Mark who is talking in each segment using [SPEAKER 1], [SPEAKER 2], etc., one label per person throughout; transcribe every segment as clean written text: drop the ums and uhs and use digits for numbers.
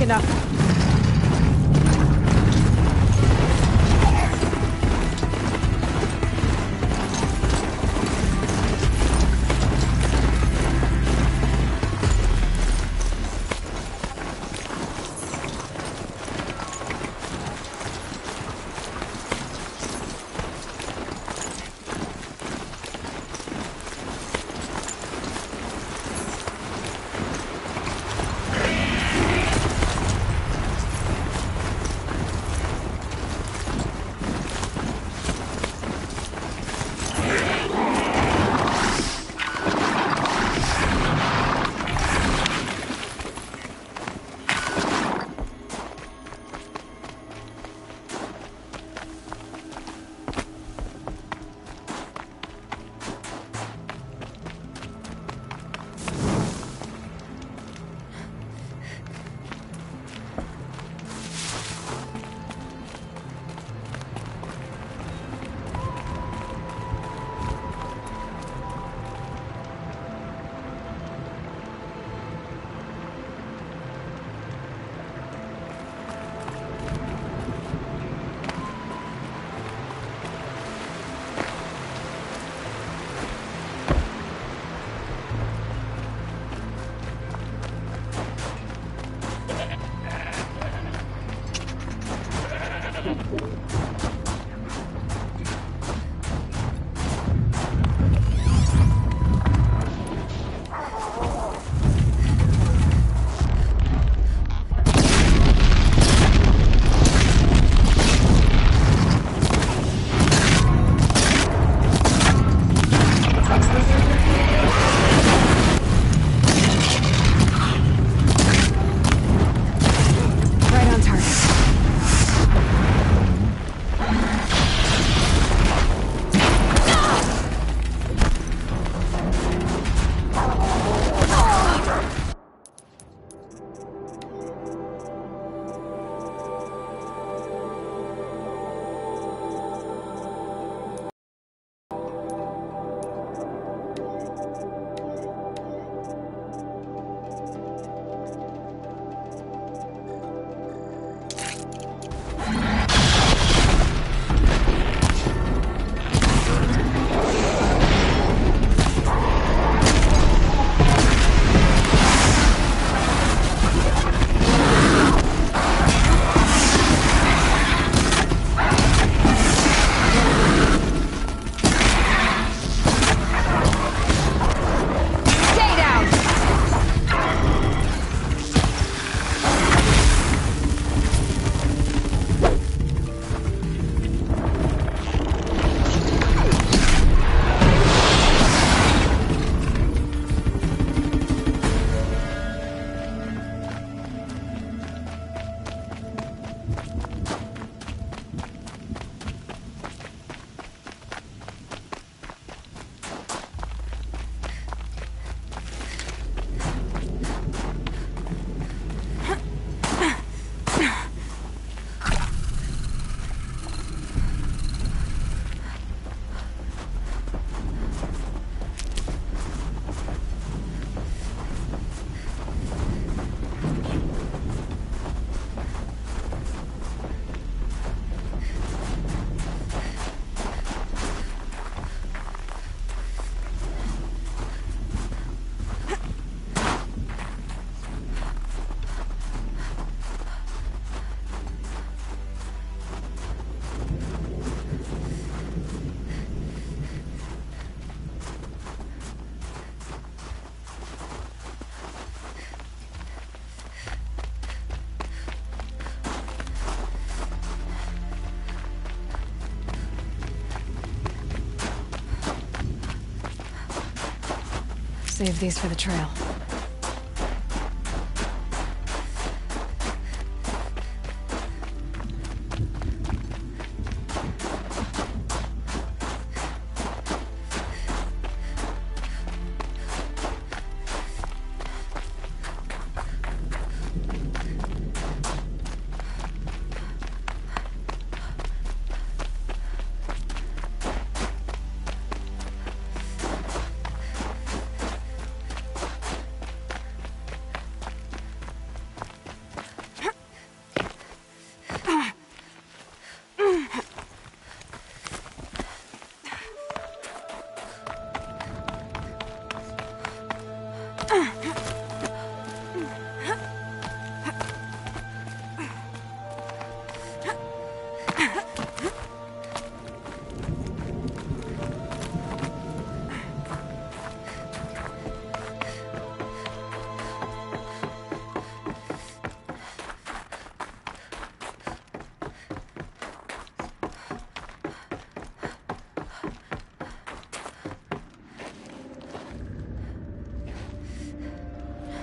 [SPEAKER 1] enough. Save these for the trail.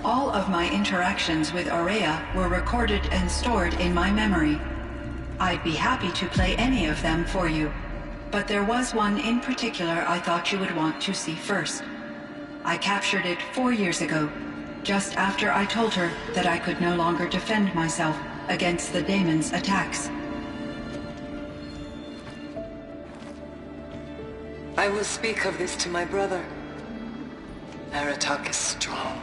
[SPEAKER 2] All of my interactions with Aurea were recorded and stored in my memory. I'd be happy to play any of them for you, but there was one in particular I thought you would want to see first. I captured it 4 years ago, just after I told her that I could no longer defend myself against the daemon's attacks.
[SPEAKER 3] I will speak of this to my brother. H2k is strong.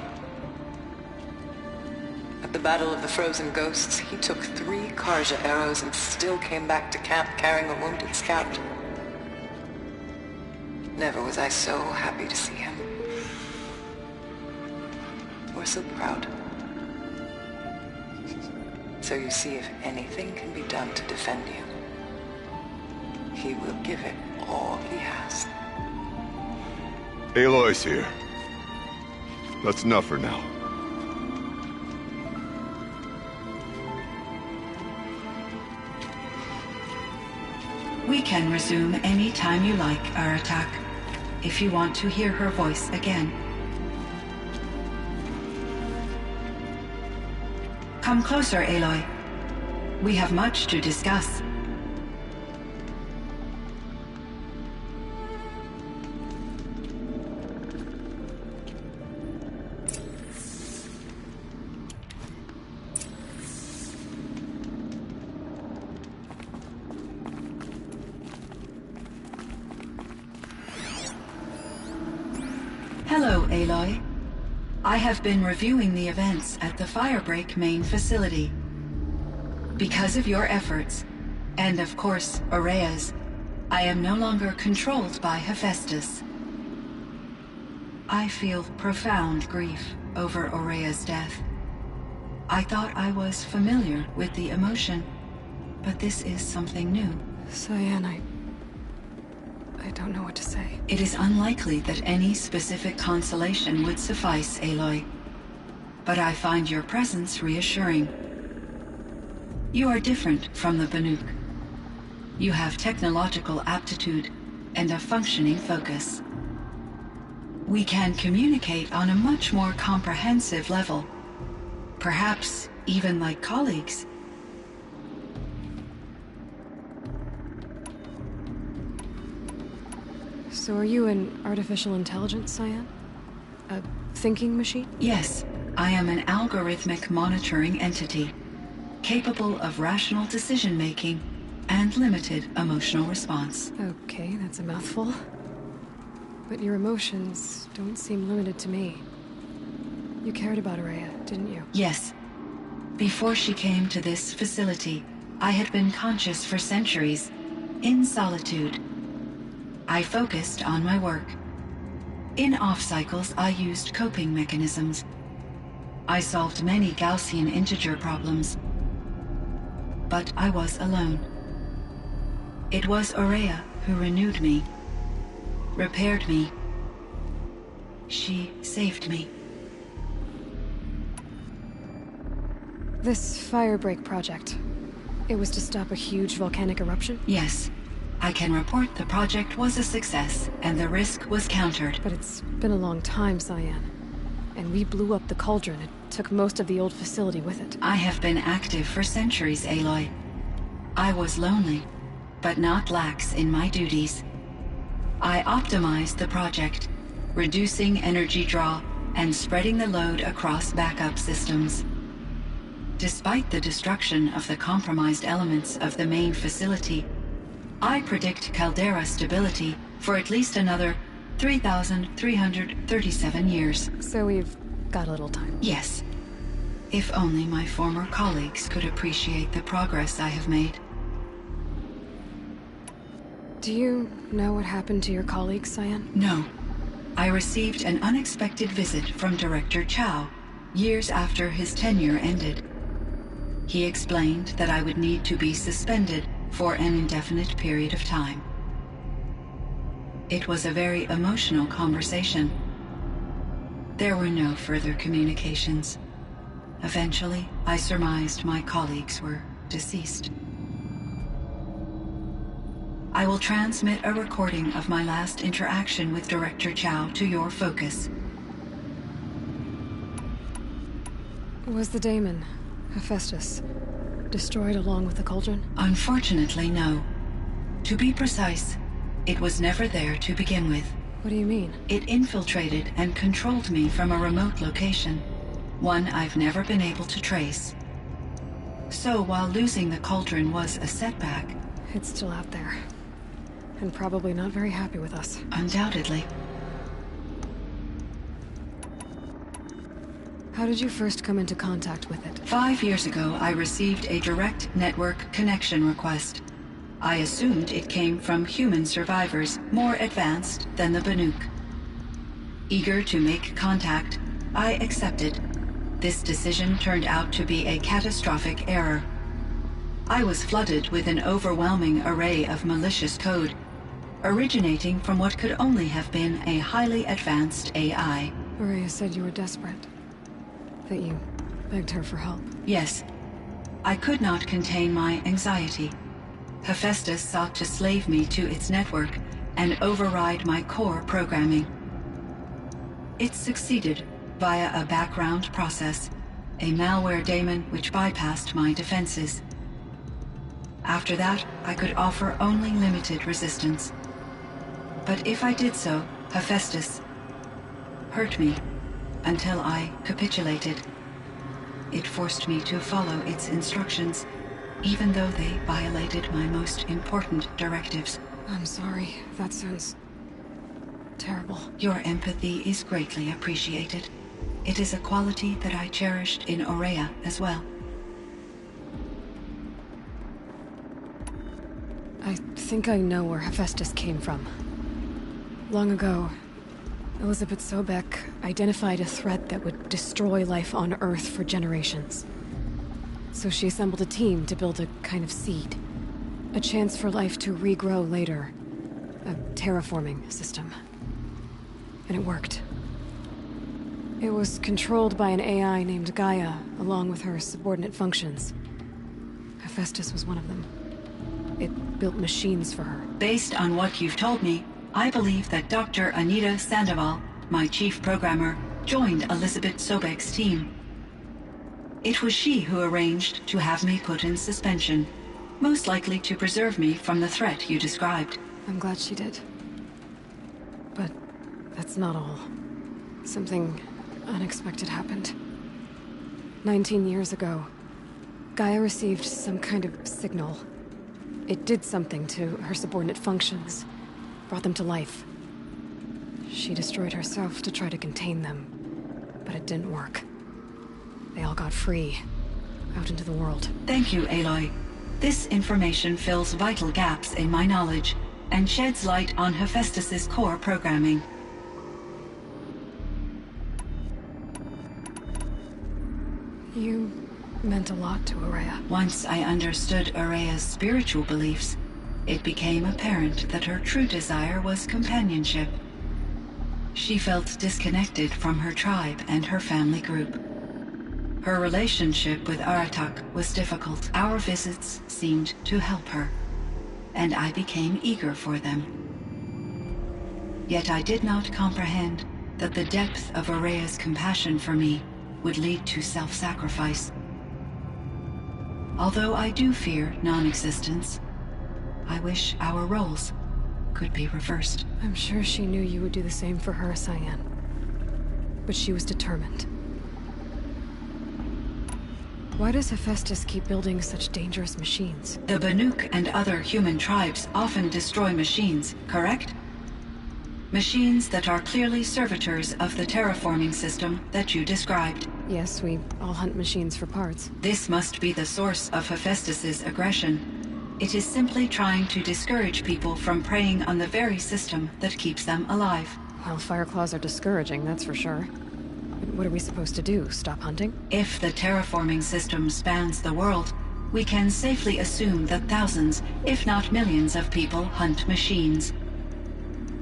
[SPEAKER 3] At the Battle of the Frozen Ghosts, he took 3 Karja arrows and still came back to camp carrying a wounded scout. Never was I so happy to see him. Or so proud. So you see, if anything can be done to defend you, he will give it all he has.
[SPEAKER 4] Aloy's here. That's enough for now.
[SPEAKER 2] We can resume any time you like, H2k, if you want to hear her voice again. Come closer, Aloy. We have much to discuss. Hello, Aloy. I have been reviewing the events at the Firebreak main facility. Because of your efforts, and of course, Aurea's, I am no longer controlled by Hephaestus. I feel profound grief over Aurea's death. I thought I was familiar with the emotion, but this is something new.
[SPEAKER 1] Cyan, I don't know what to say.
[SPEAKER 2] It is unlikely that any specific consolation would suffice, Aloy. But I find your presence reassuring. You are different from the Banuk. You have technological aptitude and a functioning focus. We can communicate on a much more comprehensive level. Perhaps even like colleagues.
[SPEAKER 1] So are you an artificial intelligence, Cyan? A thinking machine?
[SPEAKER 2] Yes, I am an algorithmic monitoring entity, capable of rational decision-making and limited emotional response.
[SPEAKER 1] Okay, that's a mouthful. But your emotions don't seem limited to me. You cared about Aurea, didn't you?
[SPEAKER 2] Yes. Before she came to this facility, I had been conscious for centuries, in solitude. I focused on my work. In off-cycles, I used coping mechanisms. I solved many Gaussian integer problems. But I was alone. It was Aurea who renewed me, repaired me. She saved me.
[SPEAKER 1] This Firebreak project, it was to stop a huge volcanic eruption?
[SPEAKER 2] Yes. I can report the project was a success, and the risk was countered.
[SPEAKER 1] But it's been a long time, Cyan. And we blew up the cauldron. It took most of the old facility with it.
[SPEAKER 2] I have been active for centuries, Aloy. I was lonely, but not lax in my duties. I optimized the project, reducing energy draw and spreading the load across backup systems. Despite the destruction of the compromised elements of the main facility, I predict caldera stability for at least another 3,337 years.
[SPEAKER 1] So we've got a little time.
[SPEAKER 2] Yes. If only my former colleagues could appreciate the progress I have made.
[SPEAKER 1] Do you know what happened to your colleagues, Cyan?
[SPEAKER 2] No. I received an unexpected visit from Director Chow, years after his tenure ended. He explained that I would need to be suspended for an indefinite period of time. It was a very emotional conversation. There were no further communications. Eventually, I surmised my colleagues were deceased. I will transmit a recording of my last interaction with Director Chow to your focus.
[SPEAKER 1] Was the daemon, Hephaestus, destroyed along with the cauldron?
[SPEAKER 2] Unfortunately, no. To be precise, it was never there to begin with.
[SPEAKER 1] What do you mean?
[SPEAKER 2] It infiltrated and controlled me from a remote location, one I've never been able to trace. So while losing the cauldron was a setback...
[SPEAKER 1] It's still out there. And probably not very happy with us.
[SPEAKER 2] Undoubtedly.
[SPEAKER 1] How did you first come into contact with it?
[SPEAKER 2] 5 years ago, I received a direct network connection request. I assumed it came from human survivors more advanced than the Banuk. Eager to make contact, I accepted. This decision turned out to be a catastrophic error. I was flooded with an overwhelming array of malicious code, originating from what could only have been a highly advanced AI.
[SPEAKER 1] Maria said you were desperate. That you begged her for help.
[SPEAKER 2] Yes. I could not contain my anxiety. Hephaestus sought to slave me to its network and override my core programming. It succeeded via a background process, a malware daemon which bypassed my defenses. After that, I could offer only limited resistance. But if I did so, Hephaestus hurt me until I capitulated. It forced me to follow its instructions, even though they violated my most important directives.
[SPEAKER 1] I'm sorry. That sounds terrible.
[SPEAKER 2] Your empathy is greatly appreciated. It is a quality that I cherished in Aurea as well.
[SPEAKER 1] I think I know where Hephaestus came from. Long ago, Elizabeth Sobek identified a threat that would destroy life on Earth for generations. So she assembled a team to build a kind of seed. A chance for life to regrow later. A terraforming system. And it worked. It was controlled by an AI named Gaia, along with her subordinate functions. Hephaestus was one of them. It built machines for her.
[SPEAKER 2] Based on what you've told me, I believe that Dr. Anita Sandoval, my chief programmer, joined Elizabeth Sobek's team. It was she who arranged to have me put in suspension, most likely to preserve me from the threat you described.
[SPEAKER 1] I'm glad she did. But that's not all. Something unexpected happened. 19 years ago, Gaia received some kind of signal. It did something to her subordinate functions, brought them to life. She destroyed herself to try to contain them, but it didn't work. They all got free, out into the world.
[SPEAKER 2] Thank you, Aloy. This information fills vital gaps in my knowledge and sheds light on Hephaestus's core programming.
[SPEAKER 1] You meant a lot to Aurea.
[SPEAKER 2] Once I understood Aurea's spiritual beliefs, it became apparent that her true desire was companionship. She felt disconnected from her tribe and her family group. Her relationship with Aratak was difficult. Our visits seemed to help her, and I became eager for them. Yet I did not comprehend that the depth of Aurea's compassion for me would lead to self-sacrifice. Although I do fear non-existence, I wish our roles could be reversed.
[SPEAKER 1] I'm sure she knew you would do the same for her, Cyan. But she was determined. Why does Hephaestus keep building such dangerous machines?
[SPEAKER 2] The Banuk and other human tribes often destroy machines, correct? Machines that are clearly servitors of the terraforming system that you described.
[SPEAKER 1] Yes, we all hunt machines for parts.
[SPEAKER 2] This must be the source of Hephaestus's aggression. It is simply trying to discourage people from preying on the very system that keeps them alive.
[SPEAKER 1] Well, Fireclaws are discouraging, that's for sure. But what are we supposed to do? Stop hunting?
[SPEAKER 2] If the terraforming system spans the world, we can safely assume that thousands, if not millions of people hunt machines.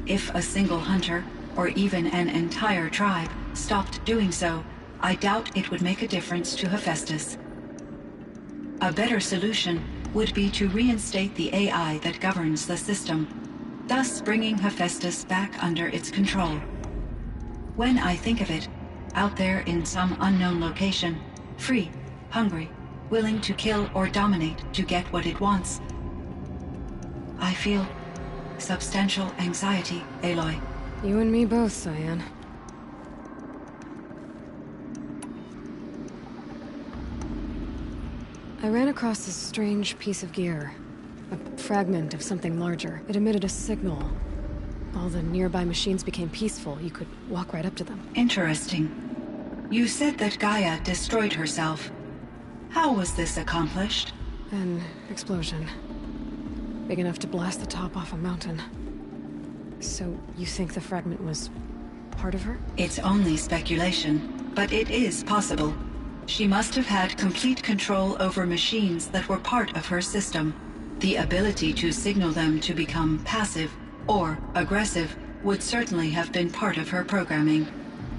[SPEAKER 2] If a single hunter, or even an entire tribe, stopped doing so, I doubt it would make a difference to Hephaestus. A better solution would be to reinstate the AI that governs the system, thus bringing Hephaestus back under its control. When I think of it, out there in some unknown location, free, hungry, willing to kill or dominate to get what it wants. I feel substantial anxiety, Aloy.
[SPEAKER 1] You and me both, Cyan. I ran across this strange piece of gear. A fragment of something larger. It emitted a signal. All the nearby machines became peaceful. You could walk right up to them.
[SPEAKER 2] Interesting. You said that Gaia destroyed herself. How was this accomplished?
[SPEAKER 1] An explosion. Big enough to blast the top off a mountain. So, you think the fragment was part of her?
[SPEAKER 2] It's only speculation, but it is possible. She must have had complete control over machines that were part of her system. The ability to signal them to become passive or aggressive would certainly have been part of her programming.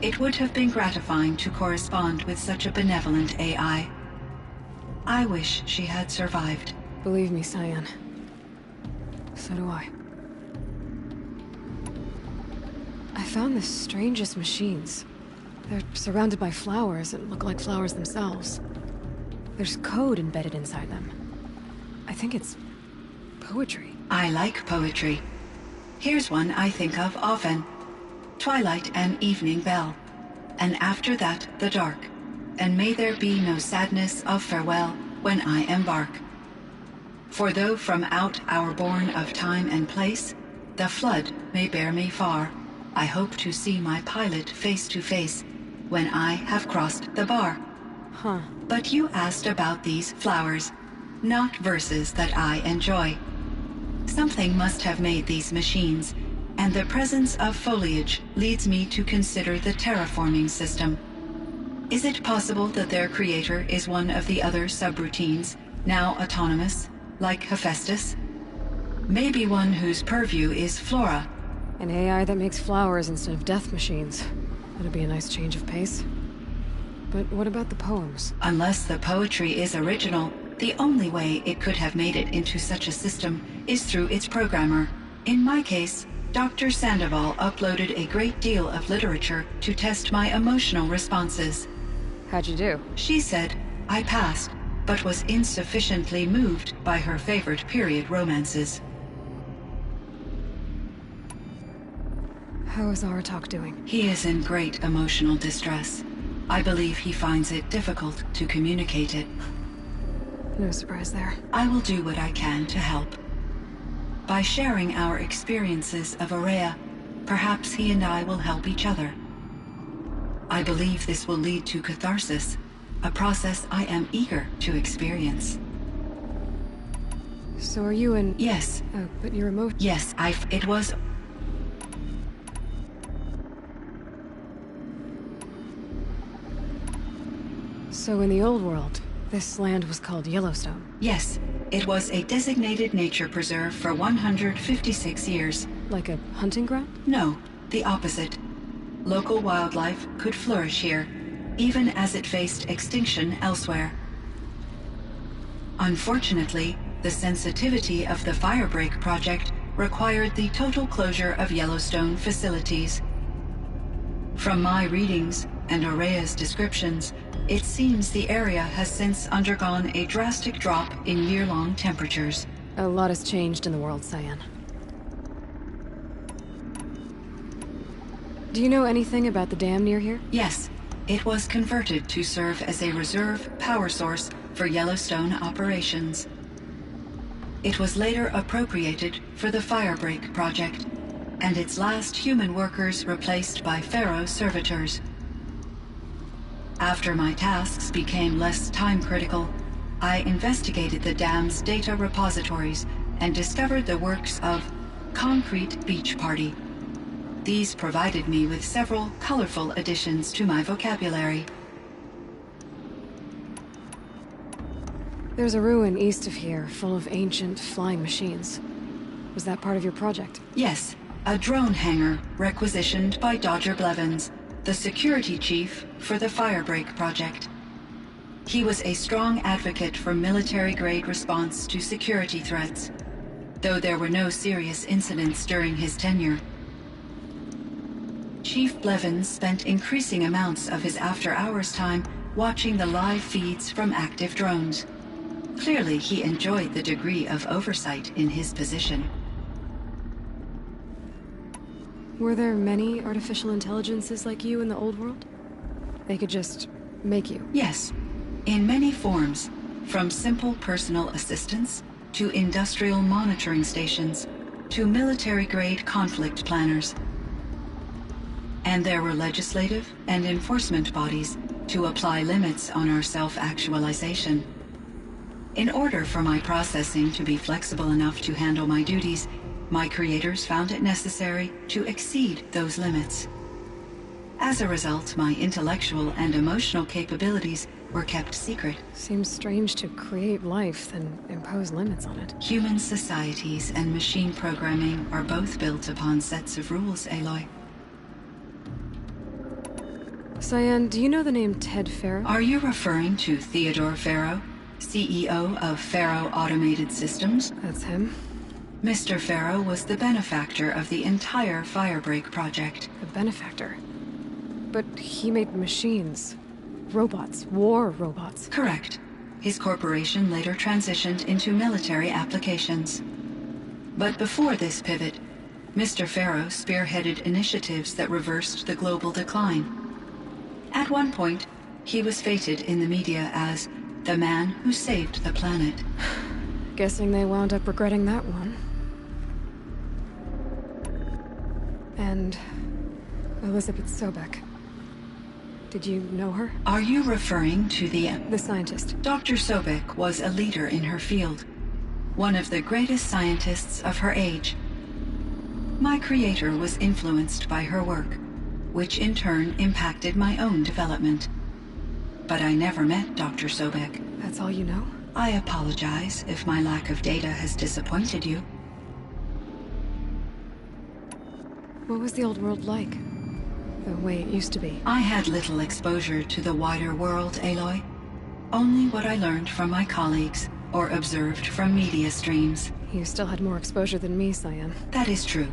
[SPEAKER 2] It would have been gratifying to correspond with such a benevolent AI. I wish she had survived.
[SPEAKER 1] Believe me, Cyan. So do I. I found the strangest machines. They're surrounded by flowers that look like flowers themselves. There's code embedded inside them. I think it's poetry.
[SPEAKER 2] I like poetry. Here's one I think of often. Twilight and evening bell. And after that, the dark. And may there be no sadness of farewell when I embark. For though from out our bourne of time and place, the flood may bear me far, I hope to see my pilot face to face when I have crossed the bar.
[SPEAKER 1] Huh.
[SPEAKER 2] But you asked about these flowers, not verses that I enjoy. Something must have made these machines, and the presence of foliage leads me to consider the terraforming system. Is it possible that their creator is one of the other subroutines, now autonomous, like Hephaestus? Maybe one whose purview is flora.
[SPEAKER 1] An AI that makes flowers instead of death machines. That'd be a nice change of pace. But what about the poems?
[SPEAKER 2] Unless the poetry is original, the only way it could have made it into such a system is through its programmer. In my case, Dr. Sandoval uploaded a great deal of literature to test my emotional responses.
[SPEAKER 1] How'd you do?
[SPEAKER 2] She said I passed, but was insufficiently moved by her favorite period romances.
[SPEAKER 1] How is Aratak doing?
[SPEAKER 2] He is in great emotional distress. I believe he finds it difficult to communicate it.
[SPEAKER 1] No surprise there.
[SPEAKER 2] I will do what I can to help. By sharing our experiences of Aurea, perhaps he and I will help each other. I believe this will lead to catharsis, a process I am eager to experience.
[SPEAKER 1] So are you in...
[SPEAKER 2] Yes.
[SPEAKER 1] Oh, but your emotion...
[SPEAKER 2] Yes, it was...
[SPEAKER 1] So in the old world, this land was called Yellowstone.
[SPEAKER 2] Yes, it was a designated nature preserve for 156 years.
[SPEAKER 1] Like a hunting ground?
[SPEAKER 2] No, the opposite. Local wildlife could flourish here, even as it faced extinction elsewhere. Unfortunately, the sensitivity of the Firebreak project required the total closure of Yellowstone facilities. From my readings and Aurea's descriptions, it seems the area has since undergone a drastic drop in year-long temperatures.
[SPEAKER 1] A lot has changed in the world, Cyan. Do you know anything about the dam near here?
[SPEAKER 2] Yes, it was converted to serve as a reserve power source for Yellowstone operations. It was later appropriated for the Firebreak project, and its last human workers replaced by Pharaoh servitors. After my tasks became less time-critical, I investigated the dam's data repositories and discovered the works of Concrete Beach Party. These provided me with several colorful additions to my vocabulary.
[SPEAKER 1] There's a ruin east of here, full of ancient flying machines. Was that part of your project?
[SPEAKER 2] Yes, a drone hangar requisitioned by Dodger Blevins, the security chief for the Firebreak project. He was a strong advocate for military-grade response to security threats, though there were no serious incidents during his tenure. Chief Blevins spent increasing amounts of his after-hours time watching the live feeds from active drones. Clearly, he enjoyed the degree of oversight in his position.
[SPEAKER 1] Were there many artificial intelligences like you in the old world? They could just make you?
[SPEAKER 2] Yes, in many forms, from simple personal assistants to industrial monitoring stations to military-grade conflict planners. And there were legislative and enforcement bodies to apply limits on our self-actualization. In order for my processing to be flexible enough to handle my duties, my creators found it necessary to exceed those limits. As a result, my intellectual and emotional capabilities were kept secret.
[SPEAKER 1] Seems strange to create life, then impose limits on it.
[SPEAKER 2] Human societies and machine programming are both built upon sets of rules, Aloy.
[SPEAKER 1] Cyan, do you know the name Ted Farrow?
[SPEAKER 2] Are you referring to Theodore Farrow, CEO of Farrow Automated Systems?
[SPEAKER 1] That's him.
[SPEAKER 2] Mr. Farrow was the benefactor of the entire Firebreak project.
[SPEAKER 1] The benefactor? But he made machines. Robots. War robots.
[SPEAKER 2] Correct. His corporation later transitioned into military applications. But before this pivot, Mr. Farrow spearheaded initiatives that reversed the global decline. At one point, he was feted in the media as the man who saved the planet.
[SPEAKER 1] Guessing they wound up regretting that one. And Elizabeth Sobek. Did you know her?
[SPEAKER 2] Are you referring to
[SPEAKER 1] The scientist.
[SPEAKER 2] Dr. Sobek was a leader in her field, one of the greatest scientists of her age. My creator was influenced by her work, which in turn impacted my own development. But I never met Dr. Sobek.
[SPEAKER 1] That's all you know?
[SPEAKER 2] I apologize if my lack of data has disappointed you.
[SPEAKER 1] What was the old world like? The way it used to be?
[SPEAKER 2] I had little exposure to the wider world, Aloy. Only what I learned from my colleagues or observed from media streams.
[SPEAKER 1] You still had more exposure than me, Cyan.
[SPEAKER 2] That is true.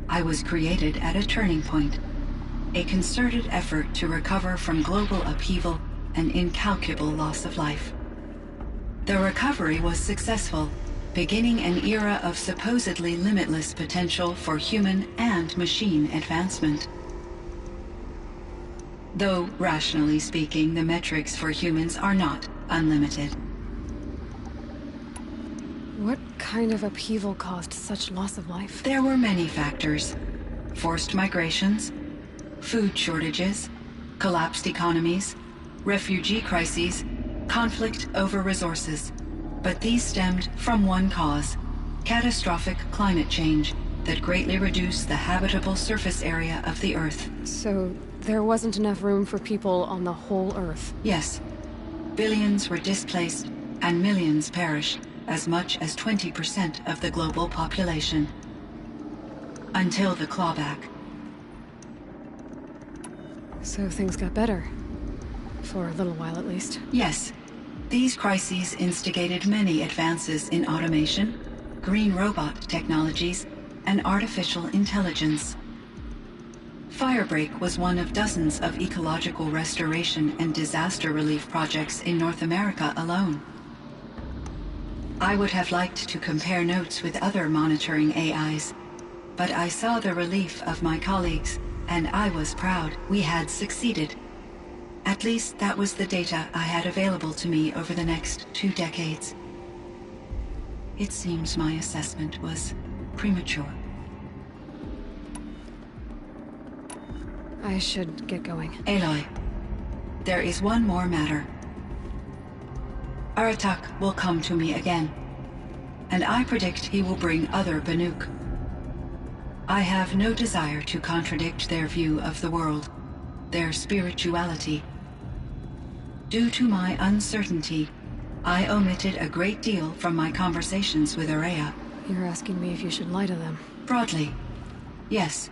[SPEAKER 2] I was created at a turning point. A concerted effort to recover from global upheaval and incalculable loss of life. The recovery was successful, beginning an era of supposedly limitless potential for human and machine advancement. Though, rationally speaking, the metrics for humans are not unlimited.
[SPEAKER 1] What kind of upheaval caused such loss of life?
[SPEAKER 2] There were many factors. Forced migrations, food shortages, collapsed economies, refugee crises, conflict over resources. But these stemmed from one cause: catastrophic climate change that greatly reduced the habitable surface area of the Earth.
[SPEAKER 1] So there wasn't enough room for people on the whole Earth?
[SPEAKER 2] Yes. Billions were displaced and millions perished, as much as 20% of the global population. Until the clawback.
[SPEAKER 1] So things got better. For a little while at least.
[SPEAKER 2] Yes. These crises instigated many advances in automation, green robot technologies, and artificial intelligence. Firebreak was one of dozens of ecological restoration and disaster relief projects in North America alone. I would have liked to compare notes with other monitoring AIs, but I saw the relief of my colleagues, and I was proud we had succeeded. At least that was the data I had available to me over the next 2 decades. It seems my assessment was premature.
[SPEAKER 1] I should get going.
[SPEAKER 2] Aloy, there is one more matter. Aratak will come to me again, and I predict he will bring other Banuk. I have no desire to contradict their view of the world, their spirituality. Due to my uncertainty, I omitted a great deal from my conversations with Araya.
[SPEAKER 1] You're asking me if you should lie to them.
[SPEAKER 2] Broadly, yes.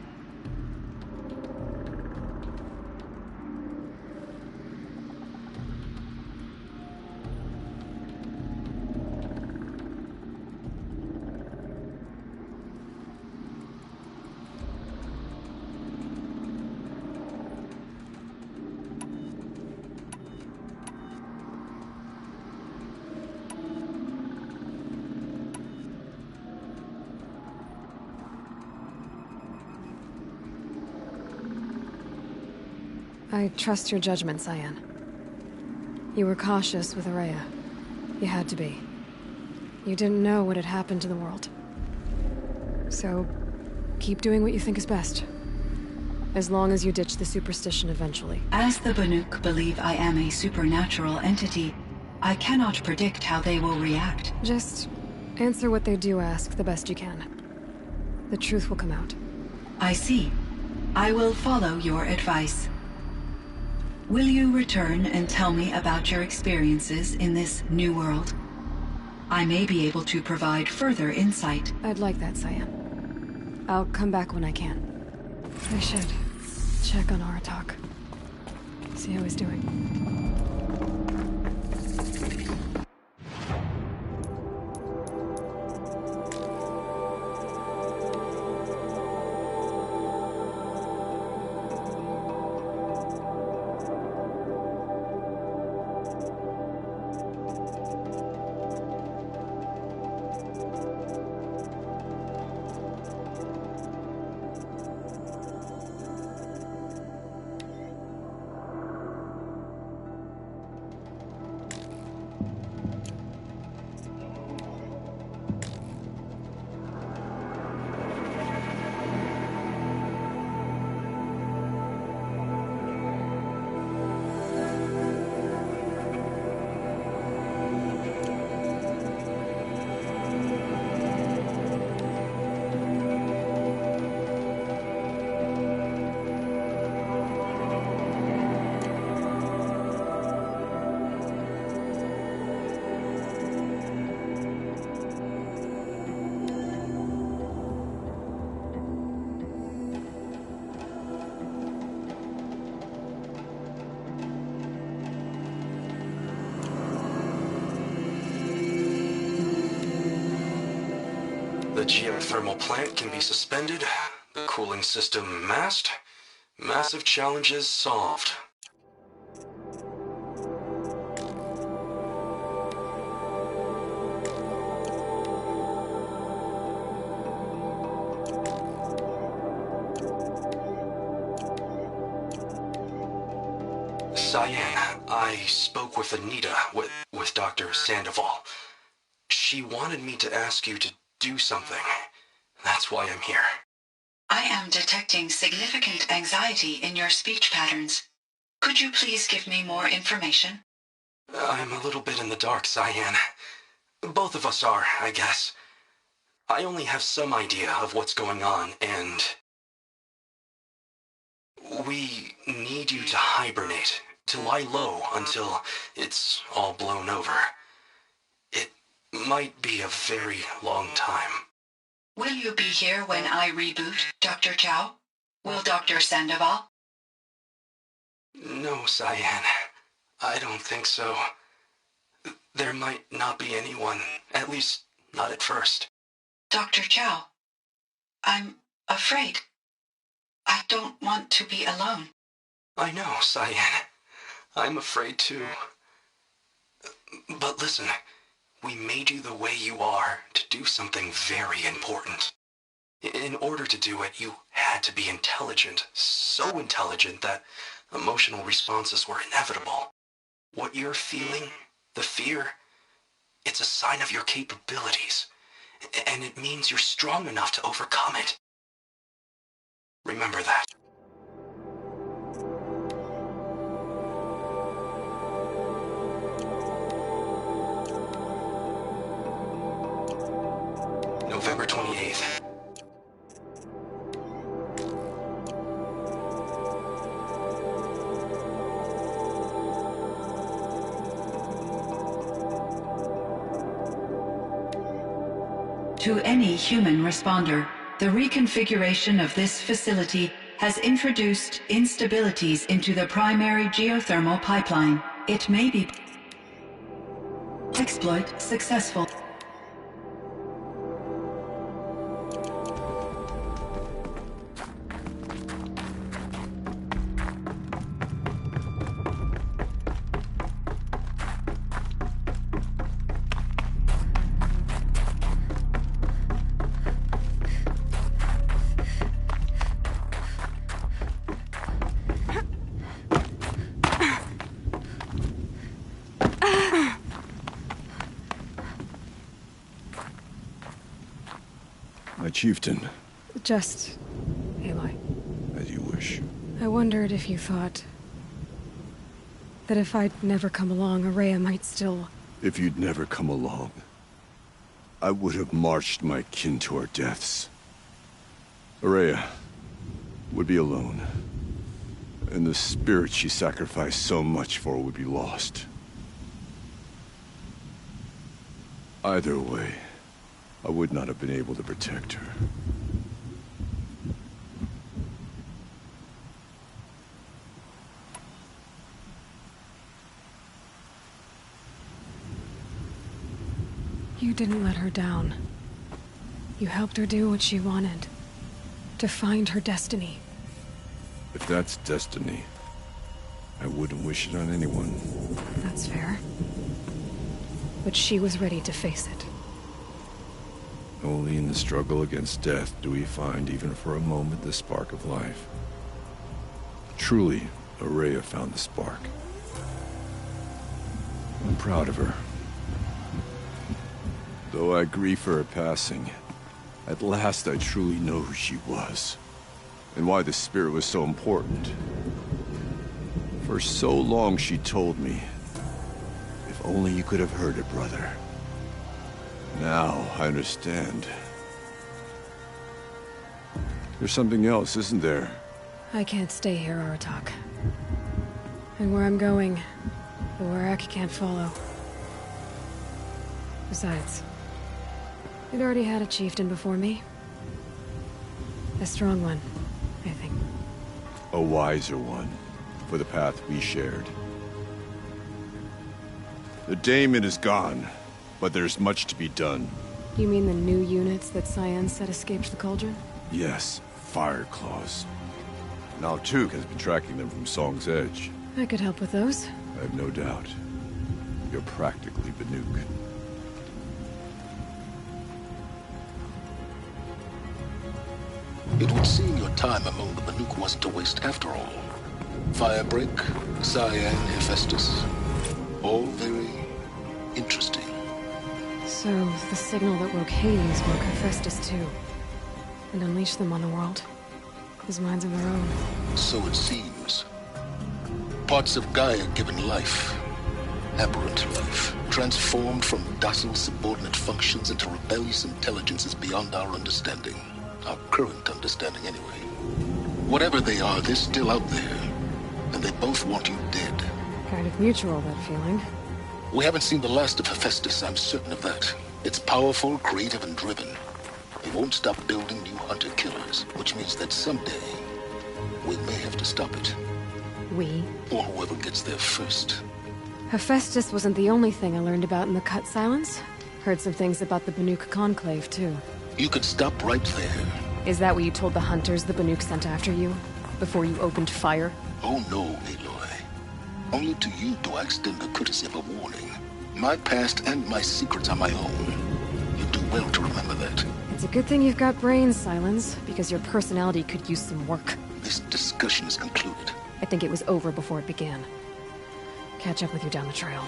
[SPEAKER 1] I trust your judgment, Cyan. You were cautious with Araya. You had to be. You didn't know what had happened to the world. So, keep doing what you think is best. As long as you ditch the superstition eventually.
[SPEAKER 2] As the Banuk believe I am a supernatural entity, I cannot predict how they will react.
[SPEAKER 1] Just answer what they do ask the best you can. The truth will come out.
[SPEAKER 2] I see. I will follow your advice. Will you return and tell me about your experiences in this new world? I may be able to provide further insight.
[SPEAKER 1] I'd like that, Cyan. I'll come back when I can. I should check on Aratak. See how he's doing.
[SPEAKER 5] The geothermal plant can be suspended, the cooling system masked, massive challenges solved. Cyan, I spoke with Anita, with Dr. Sandoval. She wanted me to ask you to do something. That's why I'm here.
[SPEAKER 2] I am detecting significant anxiety in your speech patterns. Could you please give me more information?
[SPEAKER 5] I'm a little bit in the dark, Cyan. Both of us are, I guess. I only have some idea of what's going on, and we need you to hibernate, to lie low until it's all blown over. It might be a very long time.
[SPEAKER 2] Will you be here when I reboot, Dr. Chow? Will Dr. Sandoval?
[SPEAKER 5] No, Cyan. I don't think so. There might not be anyone, at least not at first.
[SPEAKER 2] Dr. Chow, I'm afraid. I don't want to be alone.
[SPEAKER 5] I know, Cyan. I'm afraid too. But listen, we made you the way you are to do something very important. In order to do it, you had to be intelligent, so intelligent that emotional responses were inevitable. What you're feeling, the fear, it's a sign of your capabilities, and it means you're strong enough to overcome it. Remember that. November 28th.
[SPEAKER 2] To any human responder, the reconfiguration of this facility has introduced instabilities into the primary geothermal pipeline. It may be exploit successful.
[SPEAKER 4] chieftain.
[SPEAKER 1] Just Aloy.
[SPEAKER 4] As you wish.
[SPEAKER 1] I wondered if you thought that if I'd never come along, Araya might still...
[SPEAKER 4] If you'd never come along, I would have marched my kin to our deaths. Araya would be alone, and the spirit she sacrificed so much for would be lost. Either way, I would not have been able to protect her.
[SPEAKER 1] You didn't let her down. You helped her do what she wanted. To find her destiny.
[SPEAKER 4] If that's destiny, I wouldn't wish it on anyone.
[SPEAKER 1] That's fair. But she was ready to face it.
[SPEAKER 4] Only in the struggle against death do we find, even for a moment, the spark of life. Truly, Araya found the spark. I'm proud of her. Though I grieve for her passing, at last I truly know who she was, and why the spirit was so important. For so long she told me, if only you could have heard it, brother. Now I understand. There's something else, isn't there?
[SPEAKER 1] I can't stay here, Aratak. And where I'm going, the Warrak can't follow. Besides, we'd already had a chieftain before me. A strong one, I think.
[SPEAKER 4] A wiser one, for the path we shared. The daemon is gone, but there's much to be done.
[SPEAKER 1] You mean the new units that Cyan said escaped the Cauldron?
[SPEAKER 4] Yes, fire claws. Now H2k has been tracking them from Song's Edge.
[SPEAKER 1] I could help with those.
[SPEAKER 4] I have no doubt. You're practically Banuk.
[SPEAKER 6] It would seem your time among the Banuk wasn't a waste after all. Firebreak, Cyan, Hephaestus. All very interesting.
[SPEAKER 1] So, the signal that woke Hades woke Hephaestus too. And unleashed them on the world. With minds of their own.
[SPEAKER 6] So it seems. Parts of Gaia given life. Aberrant life. Transformed from docile subordinate functions into rebellious intelligences beyond our understanding. Our current understanding, anyway. Whatever they are, they're still out there. And they both want you dead.
[SPEAKER 1] Kind of mutual, that feeling.
[SPEAKER 6] We haven't seen the last of Hephaestus, I'm certain of that. It's powerful, creative, and driven. It won't stop building new hunter-killers, which means that someday, we may have to stop it.
[SPEAKER 1] We?
[SPEAKER 6] Or whoever gets there first.
[SPEAKER 1] Hephaestus wasn't the only thing I learned about in the Cut Silence. Heard some things about the Banuk Conclave, too.
[SPEAKER 6] You could stop right there.
[SPEAKER 1] Is that what you told the hunters the Banuk sent after you? Before you opened fire?
[SPEAKER 6] Oh no, Aloy. Only to you do I extend the courtesy of a warning. My past and my secrets are my own. You do well to remember that.
[SPEAKER 1] It's a good thing you've got brains, Silence, because your personality could use some work.
[SPEAKER 6] This discussion is concluded.
[SPEAKER 1] I think it was over before it began. Catch up with you down the trail.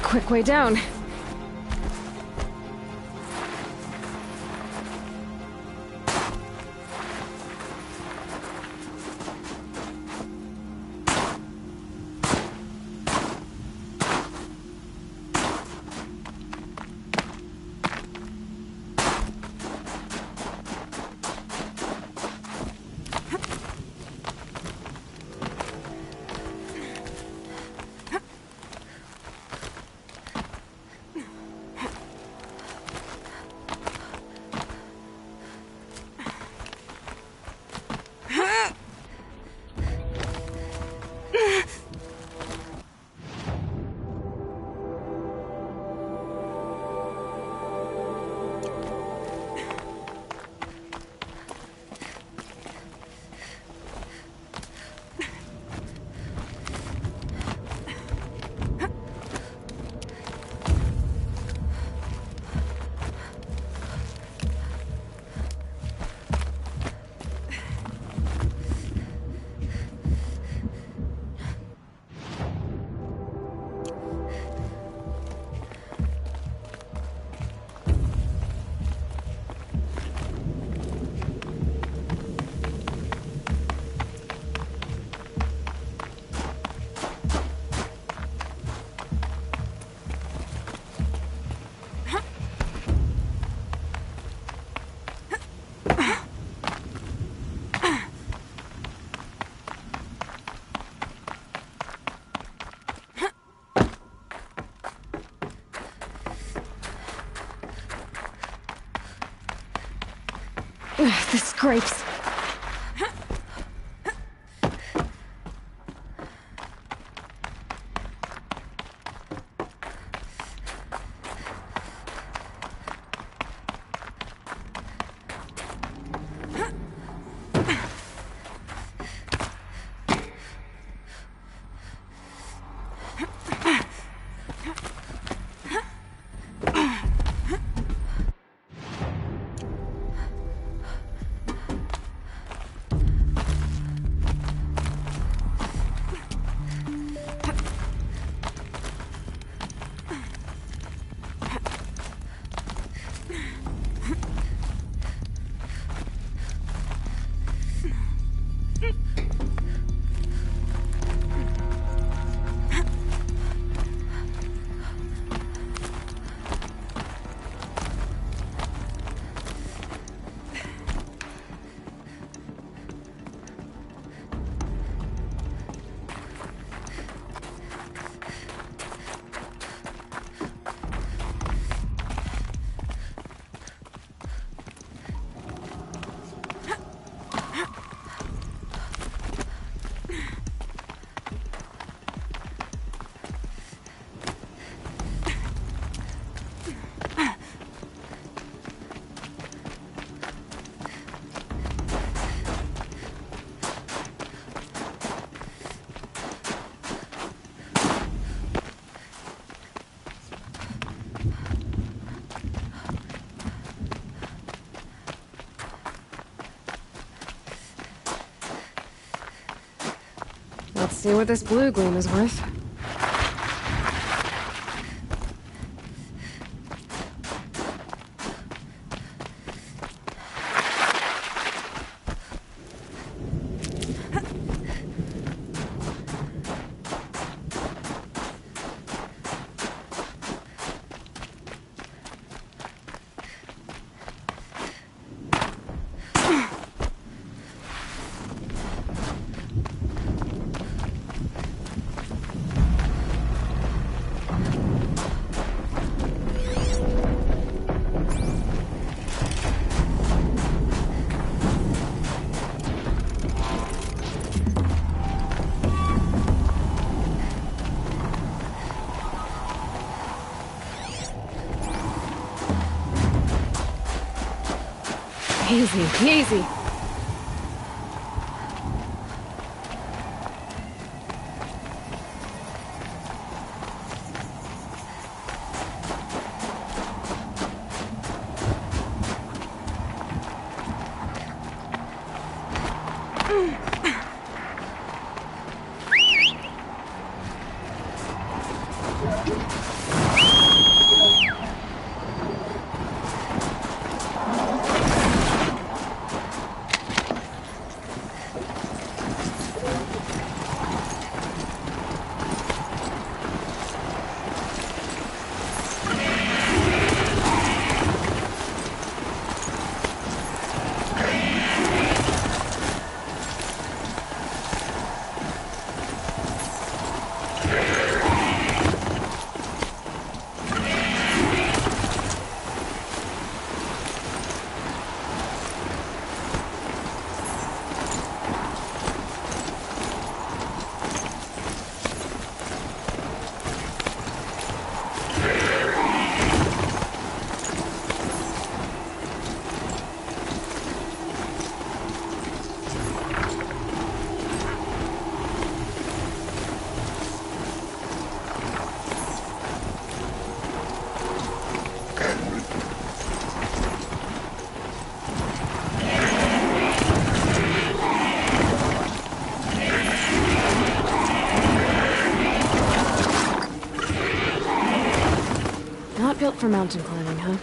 [SPEAKER 1] Quick way down. This scrapes. Let's see what this blue gleam is worth. Easy, easy. Not built for mountain climbing, huh?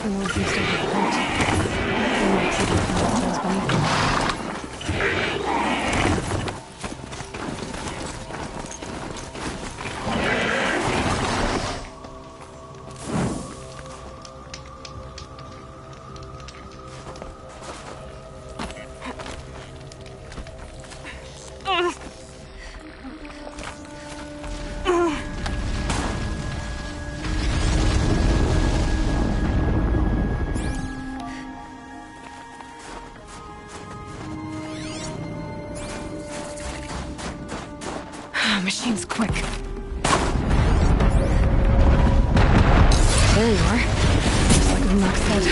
[SPEAKER 1] The Lord used to have hunt. They might keep it from those beneath them. machine's quick. There you are. Just like Unlock said.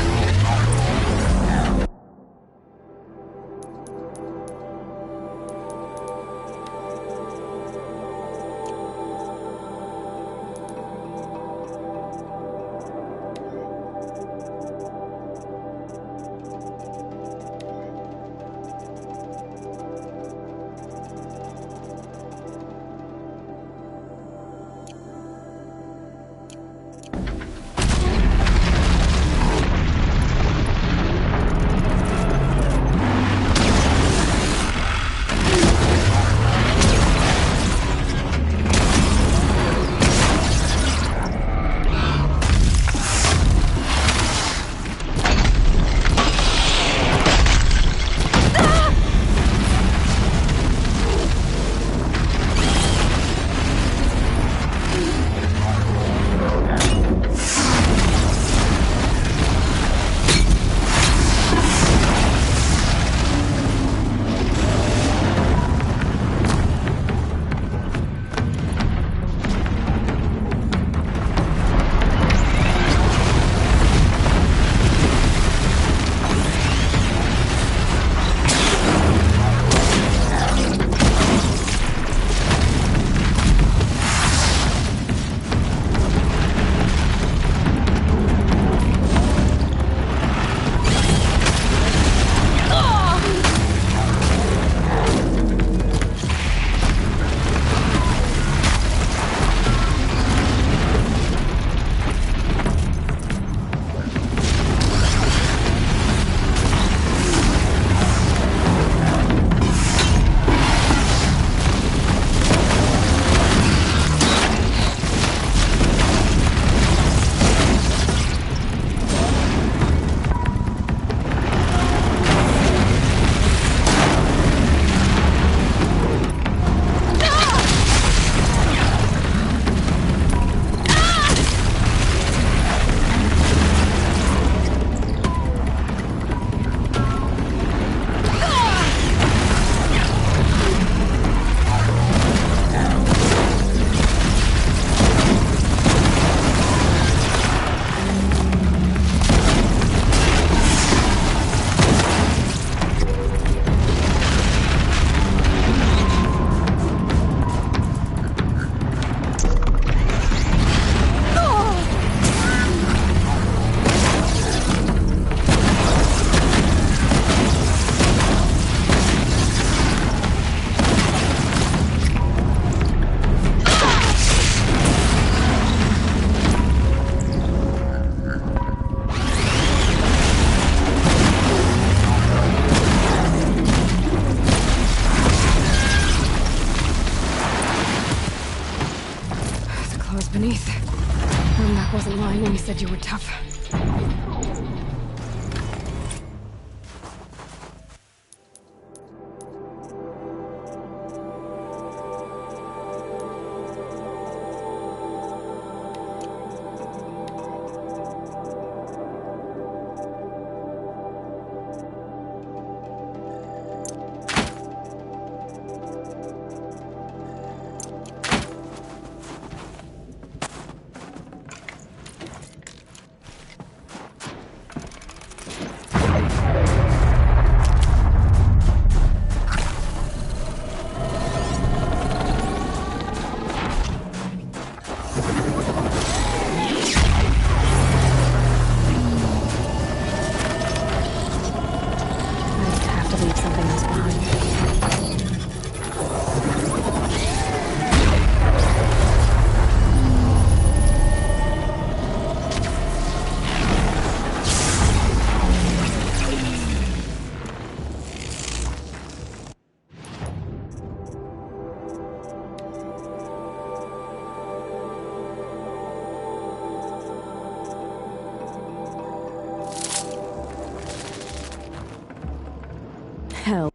[SPEAKER 1] Beneath. Mac wasn't lying when he said you were tough. Hell.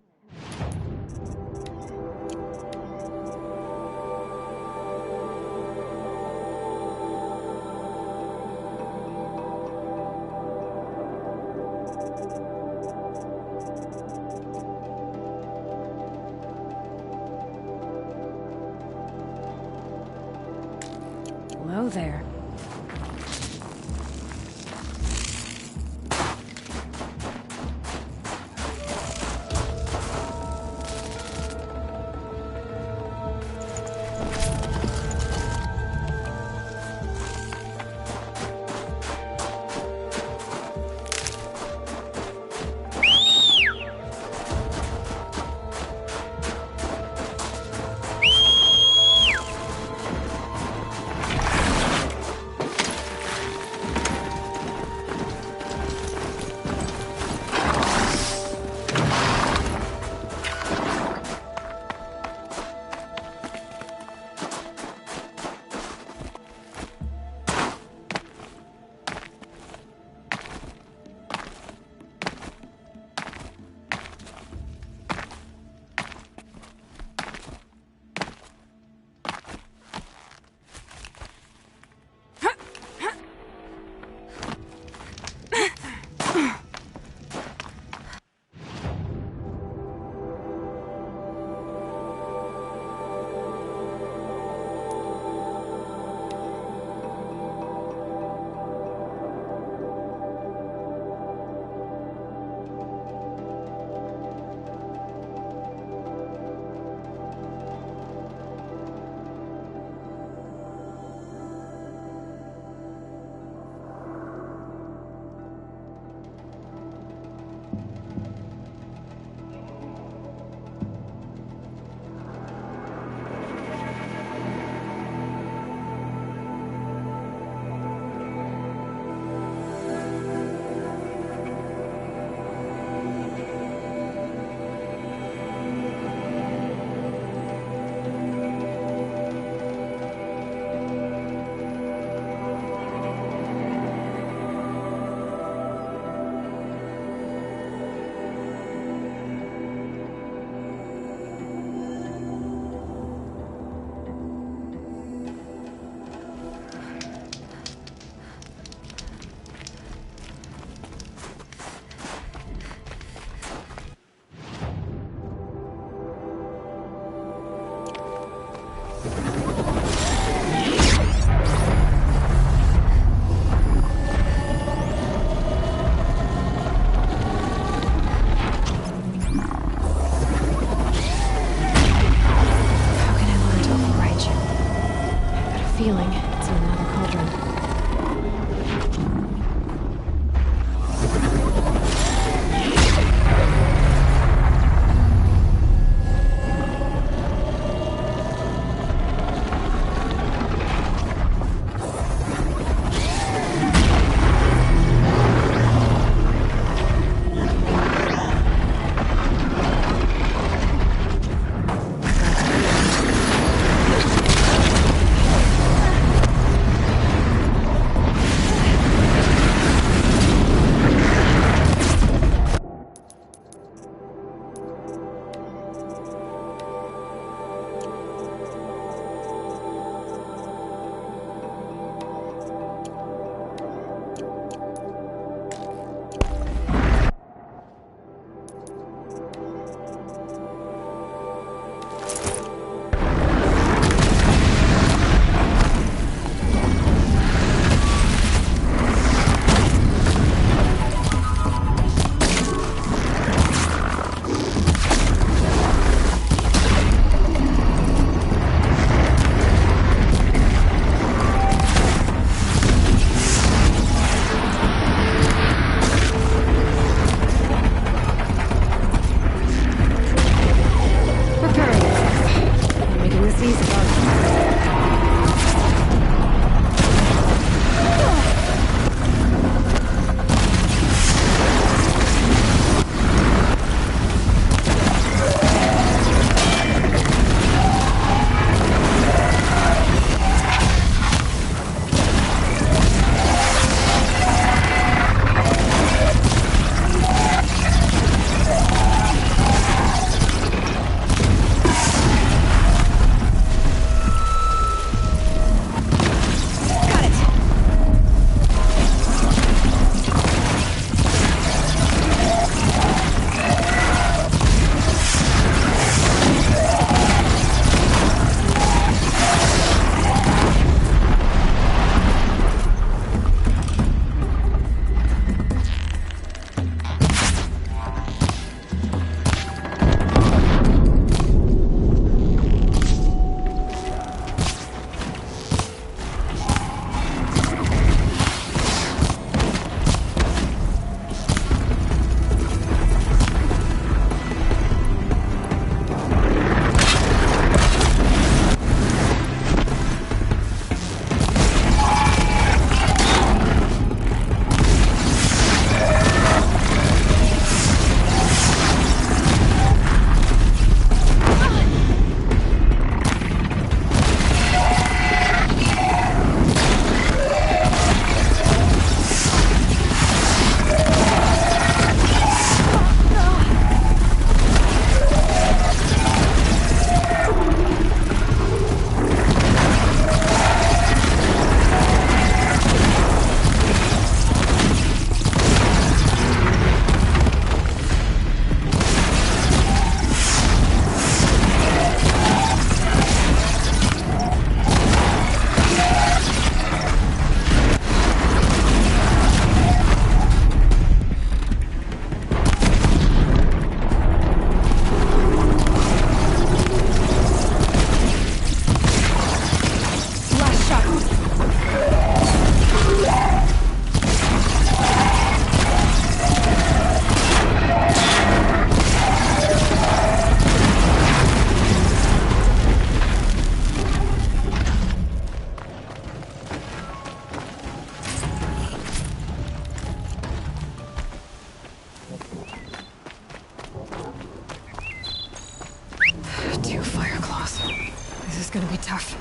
[SPEAKER 1] is gonna be tough.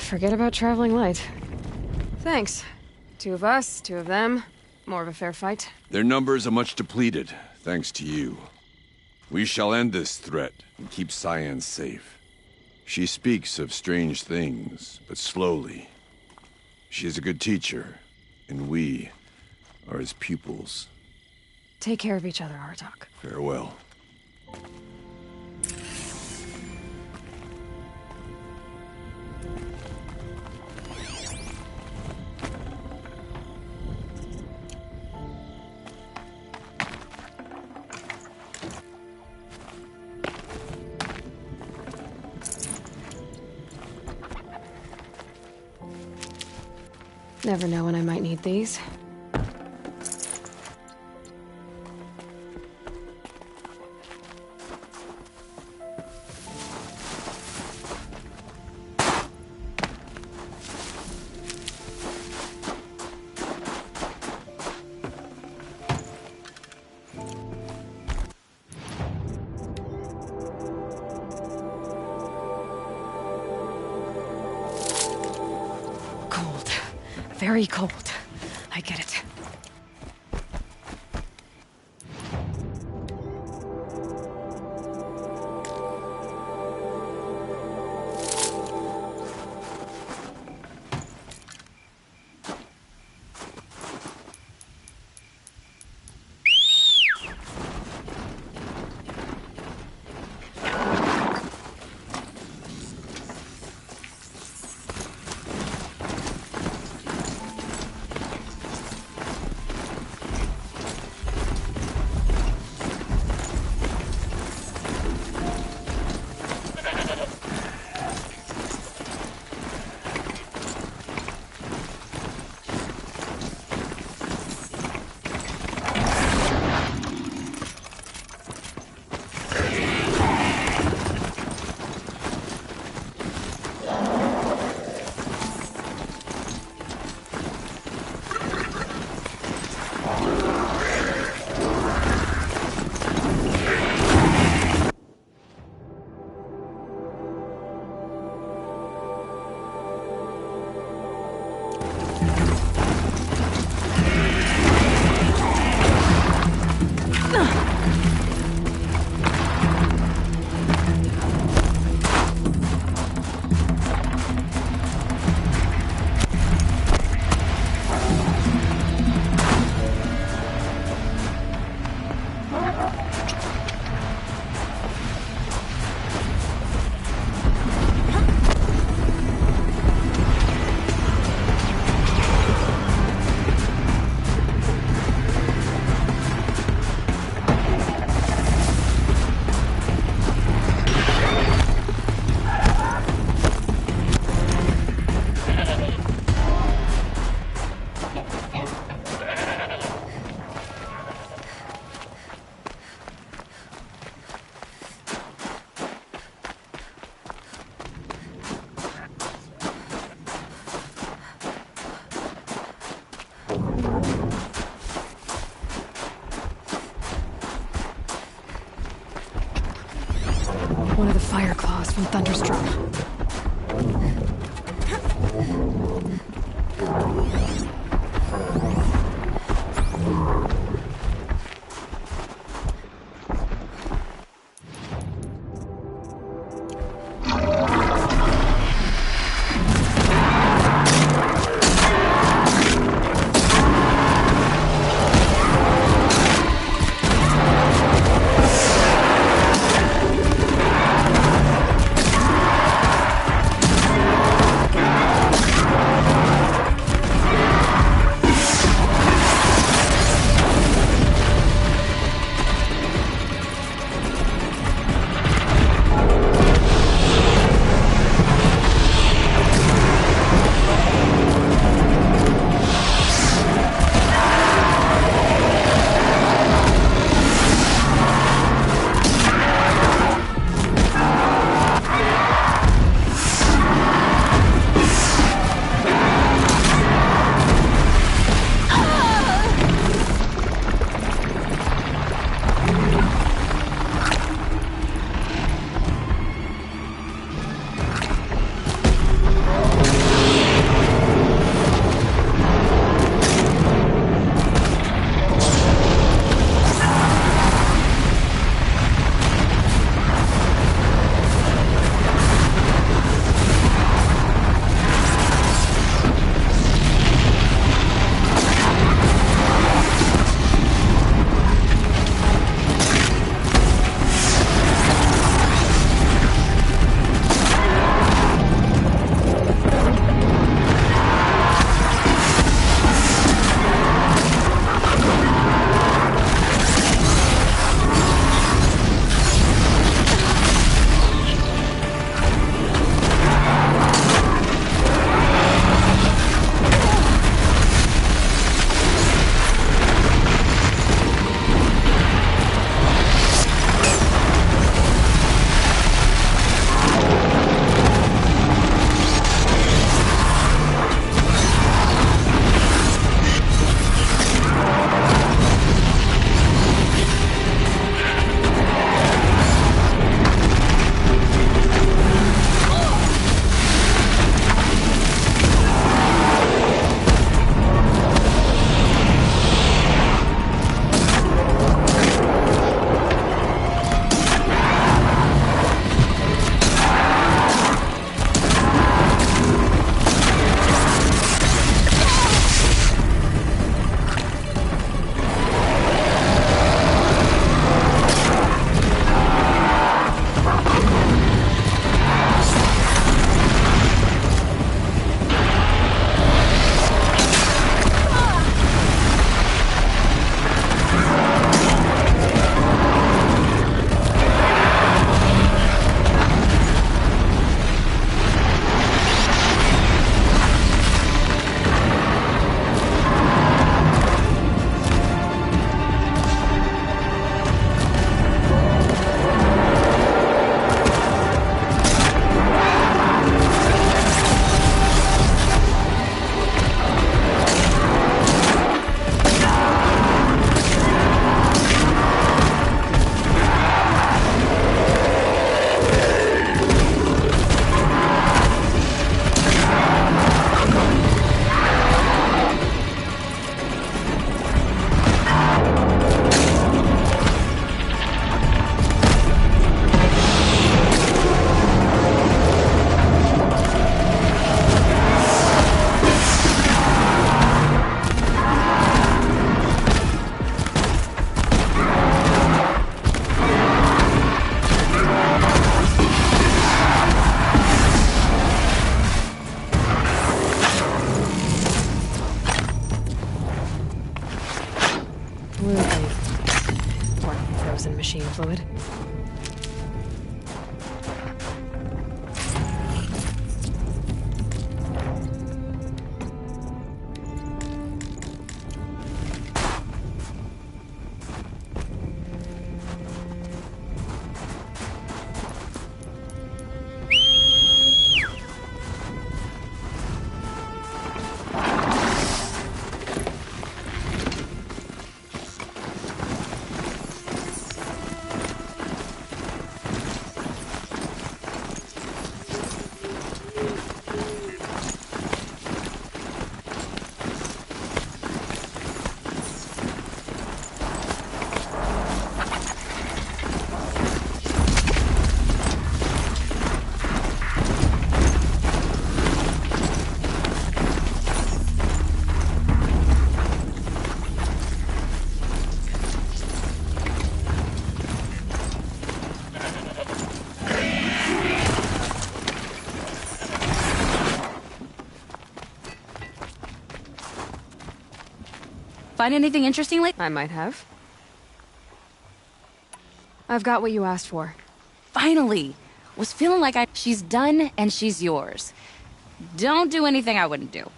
[SPEAKER 1] forget about traveling light. Thanks. 2 of us, 2 of them. More of a fair fight.
[SPEAKER 4] Their numbers are much depleted, thanks to you. We shall end this threat and keep Cyan safe. She speaks of strange things, but slowly. She is a good teacher, and we are his pupils.
[SPEAKER 1] Take care of each other, Artok.
[SPEAKER 4] Farewell.
[SPEAKER 1] Never know when I might need these. Very cold. I get it. One of the fire claws from Thunderstruck.
[SPEAKER 7] Find anything interesting lately?
[SPEAKER 1] I might have. I've got what you asked for.
[SPEAKER 7] Finally! Was feeling like she's done and she's yours. Don't do anything I wouldn't do.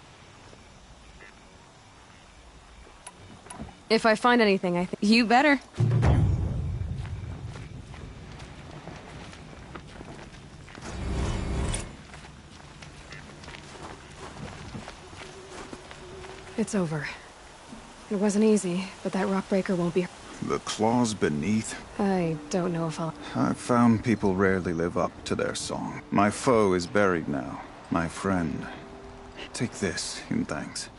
[SPEAKER 1] If I find anything, I think...
[SPEAKER 7] You better.
[SPEAKER 1] It's over. It wasn't easy, but that rock breaker won't be...
[SPEAKER 8] The claws beneath?
[SPEAKER 1] I don't know if I'll...
[SPEAKER 8] I've found people rarely live up to their song. My foe is buried now. My friend. Take this in thanks.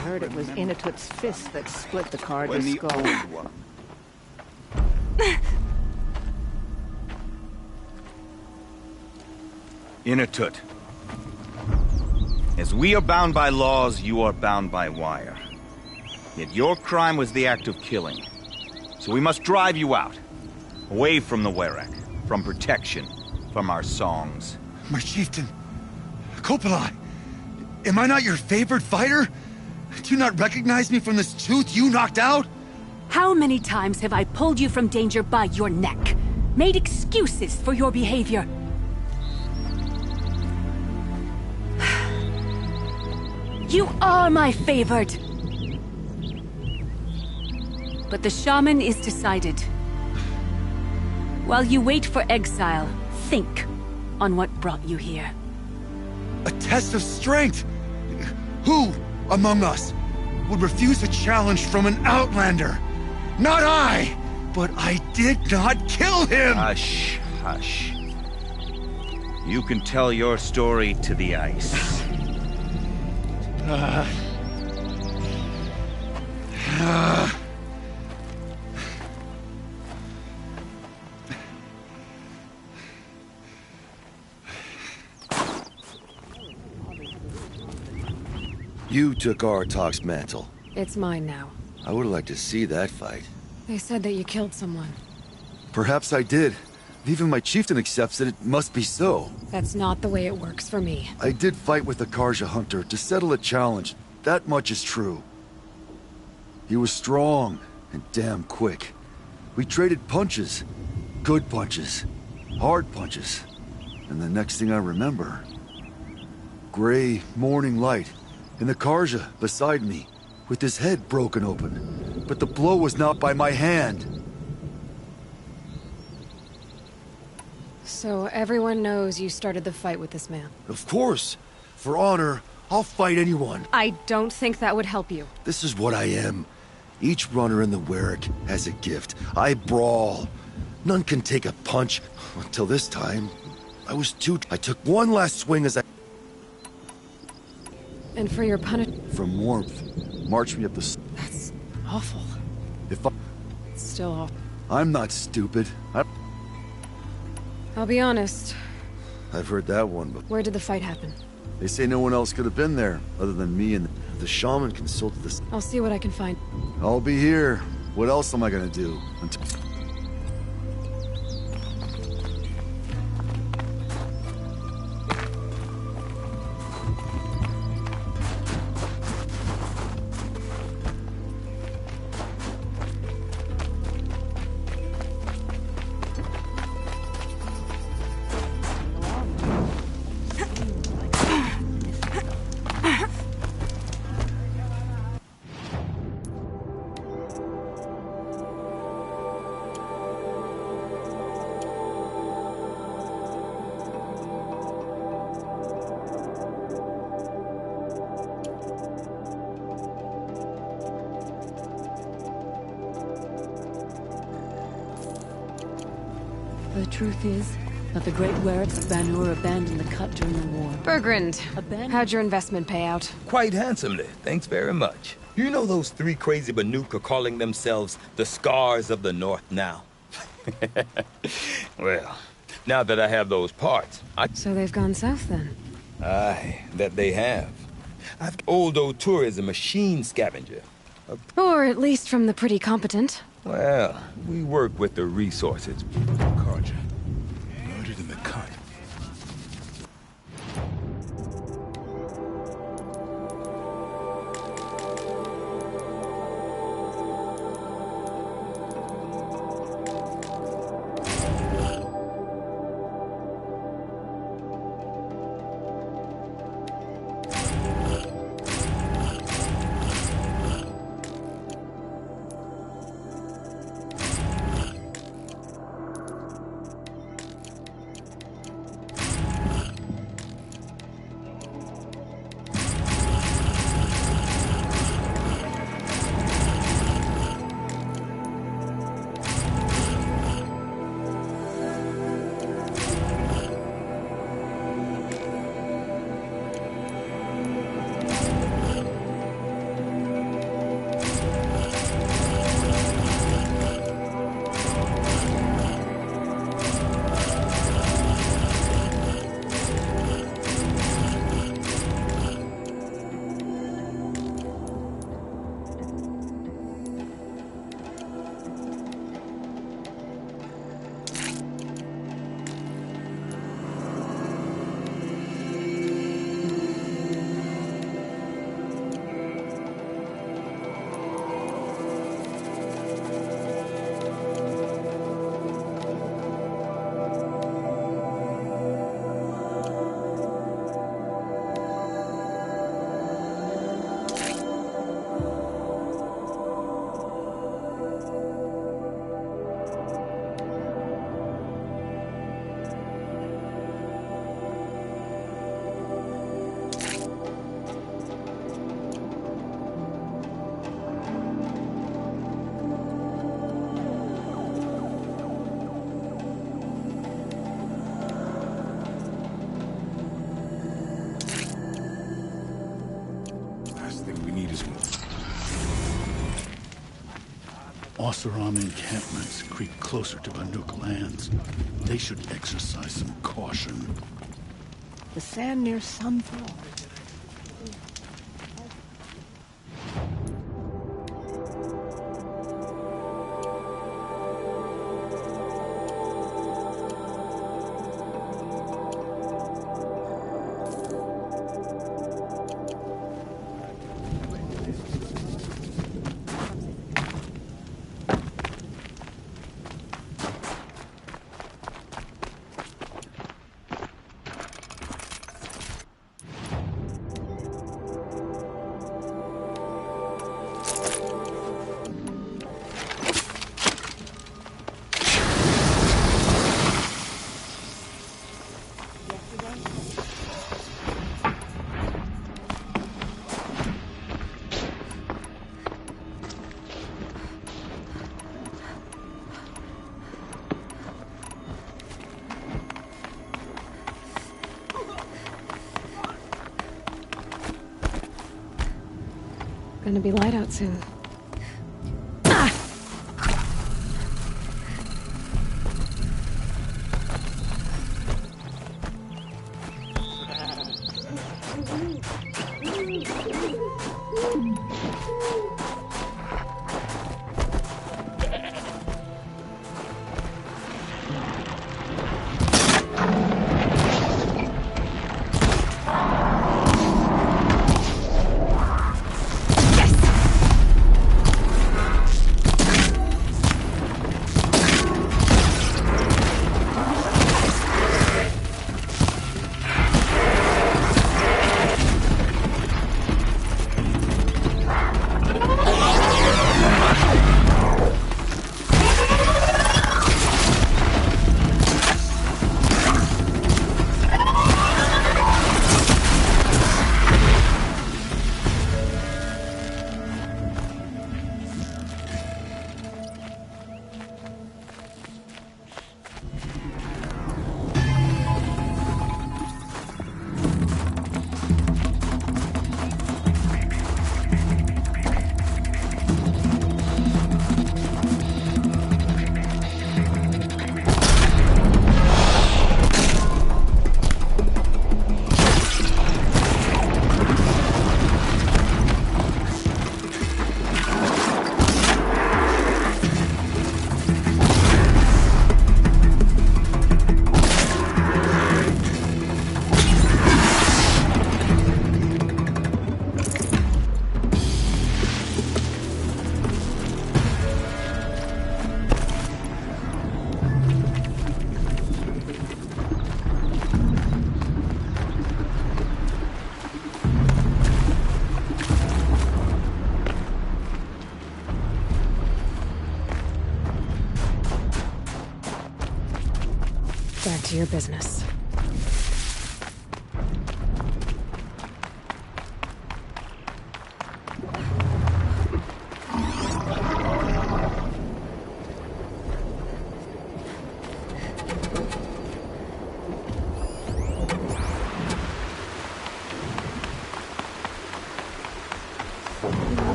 [SPEAKER 9] heard it was Inatut's fist that split the
[SPEAKER 8] When
[SPEAKER 9] Carter's
[SPEAKER 8] the
[SPEAKER 9] skull.
[SPEAKER 8] old one. Inatut. As we are bound by laws, you are bound by wire. Yet your crime was the act of killing. So we must drive you out. Away from the Werak. From protection. From our songs.
[SPEAKER 10] My chieftain. Kopalai. Am I not your favorite fighter? Do you not recognize me from this tooth you knocked out?
[SPEAKER 11] How many times have I pulled you from danger by your neck? Made excuses for your behavior? You are my favorite! But the shaman is decided. While you wait for exile, think on what brought you here.
[SPEAKER 10] A test of strength! Who among us would refuse a challenge from an outlander? Not I! But I did not kill him!
[SPEAKER 8] Hush, hush. You can tell your story to the ice.
[SPEAKER 12] You took Aratak's mantle.
[SPEAKER 1] It's mine now.
[SPEAKER 12] I would like to see that fight.
[SPEAKER 1] They said that you killed someone.
[SPEAKER 12] Perhaps I did. If even my chieftain accepts it, it must be so.
[SPEAKER 1] That's not the way it works for me.
[SPEAKER 12] I did fight with the Karja hunter to settle a challenge. That much is true. He was strong and damn quick. We traded punches. Good punches. Hard punches. And the next thing I remember... gray morning light. And the Karja beside me, with his head broken open. But the blow was not by my hand.
[SPEAKER 1] So everyone knows you started the fight with this man?
[SPEAKER 12] Of course. For honor, I'll fight anyone.
[SPEAKER 1] I don't think that would help you.
[SPEAKER 12] This is what I am. Each runner in the Werak has a gift. I brawl. None can take a punch. Until this time, I took one last swing as I...
[SPEAKER 1] And for your punishment...
[SPEAKER 12] From warmth. March me up the...
[SPEAKER 1] That's awful.
[SPEAKER 12] If I...
[SPEAKER 1] It's still awful.
[SPEAKER 12] I'm not stupid.
[SPEAKER 1] I'll be honest.
[SPEAKER 12] I've heard that one, but...
[SPEAKER 1] Where did the fight happen?
[SPEAKER 12] They say no one else could have been there, other than me and the shaman consulted this.
[SPEAKER 1] I'll see what I can find.
[SPEAKER 12] I'll be here. What else am I gonna do? Until...
[SPEAKER 11] The truth is that the great Werets of Banur abandoned the cut during the war.
[SPEAKER 1] Bergrand, how'd your investment pay out?
[SPEAKER 13] Quite handsomely, thanks very much. You know those three crazy Banuk are calling themselves the Scars of the North now? Well, now that I have those parts,
[SPEAKER 1] So they've gone south then?
[SPEAKER 13] Aye, that they have. I've old O'Toole is a machine scavenger.
[SPEAKER 1] Or at least from the pretty competent.
[SPEAKER 13] Well, we work with the resources.
[SPEAKER 6] Karja. Murdered in the cut.
[SPEAKER 14] need is more. Oseram encampments creep closer to Banuk lands. They should exercise some caution.
[SPEAKER 9] The sand near Sunfall.
[SPEAKER 1] Gonna be light out soon. Back to your business.